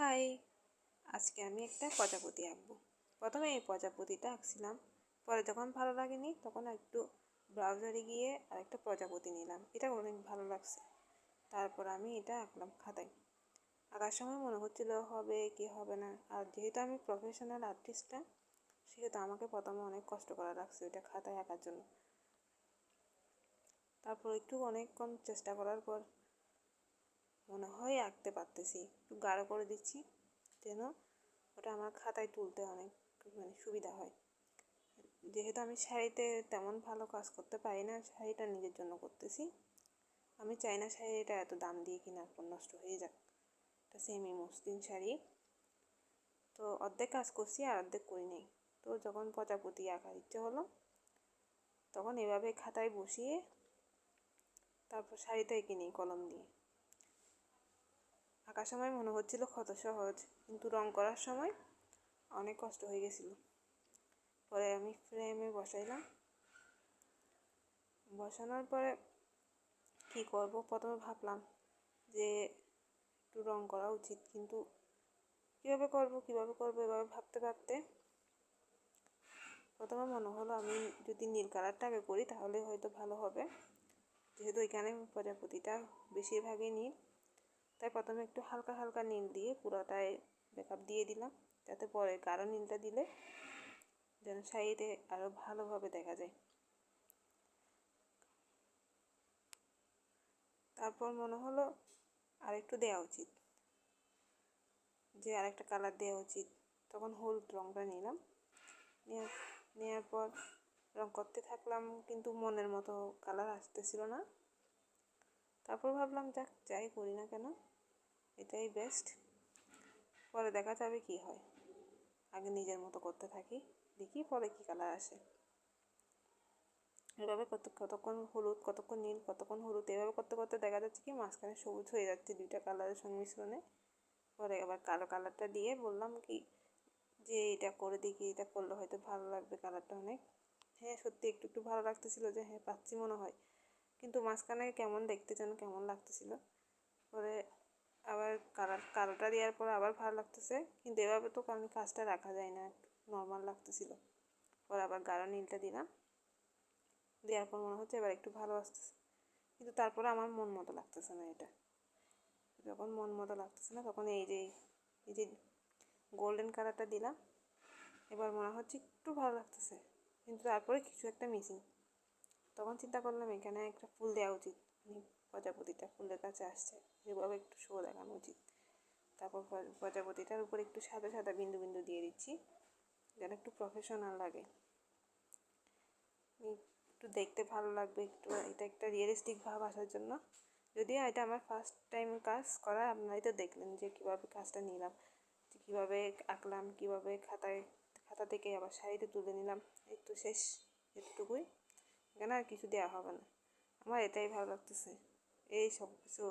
High, আজকে আমি একটা প্রজাপতি আঁকবো। প্রথমে এই প্রজাপতিটা আঁকছিলাম, পরে যখন ভালো লাগেনি তখন একটু ব্রাউজারে গিয়ে আরেকটা প্রজাপতি নিলাম, এটা অনেক ভালো লাগছে। তারপর আমি এটা আঁকলাম খাতায়। আঁকার সময় মনে হচ্ছিল হবে কি হবে না, আর যেহেতু আমি প্রফেশনাল আর্টিস্ট না, সেহেতু আমাকে প্রথমে অনেক কষ্ট করা লাগছে ওইটা খাতায় আঁকার জন্য। তারপর একটু অনেকক্ষণ চেষ্টা করার পর মনে হয় আঁকতে পারতেছি, একটু গাঢ় করে দিচ্ছি যেন ওটা আমার খাতায় তুলতে অনেক সুবিধা হয়। যেহেতু আমি শাড়িতে তেমন ভালো কাজ করতে পারি না, শাড়িটা নিজের জন্য করতেছি। আমি চাই না শাড়িটা এত দাম দিয়ে কেনার পর নষ্ট হয়ে যাক। এটা সেমি মসলিন শাড়ি, তো অর্ধেক কাজ করছি আর অর্ধেক করি নাই। তো যখন প্রজাপতি আঁকার ইচ্ছে হলো তখন এভাবে খাতায় বসিয়ে তারপর শাড়িতে এঁকে নিই কলম দিয়ে। আঁকার সময় মনে হচ্ছিল কত সহজ, কিন্তু রং করার সময় অনেক কষ্ট হয়ে গেছিলো। পরে আমি ফ্রেমে বসাইলাম, বসানোর পরে কী করব, প্রথমে ভাবলাম যে একটু রং করা উচিত, কিন্তু কীভাবে করব এভাবে ভাবতে ভাবতে প্রথমে মনে হলো আমি যদি নীল কালারটা আগে করি তাহলে হয়তো ভালো হবে, যেহেতু এখানে প্রজাপতিটা বেশিরভাগই নীল। তাই প্রথমে একটু হালকা হালকা নীল দিয়ে পুরোটাই মেকআপ দিয়ে দিলাম, যাতে পরে গাঢ় নীলটা দিলে যেন শাড়িতে আরও ভালোভাবে দেখা যায়। তারপর মনে হলো আরেকটু দেওয়া উচিত, যে আরেকটা কালার দেওয়া উচিত। তখন হলুদ রঙটা নিলাম, নেওয়ার পর রং করতে থাকলাম, কিন্তু মনের মতো কালার আসতেছিল না। তারপর ভাবলাম যাই করি না কেন এটাই বেস্ট, পরে দেখা যাবে কি হয়। আগে নিজের মতো করতে থাকি, দেখি পরে কি কালার আসে। এভাবে কতক্ষণ হলুদ, কতক্ষণ নীল, কতক্ষণ হলুদ, এভাবে করতে করতে দেখা যাচ্ছে কি মাঝখানে সবুজ হয়ে যাচ্ছে দুইটা কালারের সংমিশ্রণে। পরে আবার কালো কালারটা দিয়ে বললাম কি যে এটা করে দেখি, এটা করলে হয়তো ভালো লাগবে কালারটা অনেক। হ্যাঁ, সত্যি একটু একটু ভালো লাগতেছিল, যে হ্যাঁ পাচ্ছি মনে হয়, কিন্তু মাঝখানে কেমন দেখতে যেন কেমন লাগতেছিল। পরে আবার কালোটা দেওয়ার পরে আবার ভালো লাগতেছে, কিন্তু এভাবে তো আমি কাজটা রাখা যায় না, নর্মাল লাগতেছিল। পরে আবার গাঢ় নীলটা দিলাম, দেওয়ার পর মনে হচ্ছে এবার একটু ভালো আসতেছে, কিন্তু তারপরে আমার মন মতো লাগতেছে না। এটা যখন মন মতো লাগতেছে না তখন এই যে গোল্ডেন কালারটা দিলাম, এবার মনে হচ্ছে একটু ভালো লাগতেছে, কিন্তু তারপরে কিছু একটা মিসিং। তখন চিন্তা করলাম এখানে একটা ফুল দেওয়া উচিত, প্রজাপতিটা ফুলের কাছে আসছে, এভাবে একটু শো দেখানো উচিত। তারপর প্রজাপতিটার উপর একটু সাদা সাদা বিন্দু বিন্দু দিয়ে দিচ্ছি, যেন একটু প্রফেশনাল লাগে, একটু দেখতে ভালো লাগবে, একটু এটা একটা রিয়েলিস্টিক ভাব আসার জন্য। যদিও এটা আমার ফার্স্ট টাইম কাজ করা, আপনারাই তো দেখলেন যে কীভাবে কাজটা নিলাম, যে কীভাবে আঁকলাম, কীভাবে খাতা থেকে আবার শাড়িতে তুলে নিলাম। এই তো শেষ, এতটুকুই, এখানে আর কিছু দেওয়া হবে না। আমার এটাই ভালো লাগতেছে, এই সব কিছু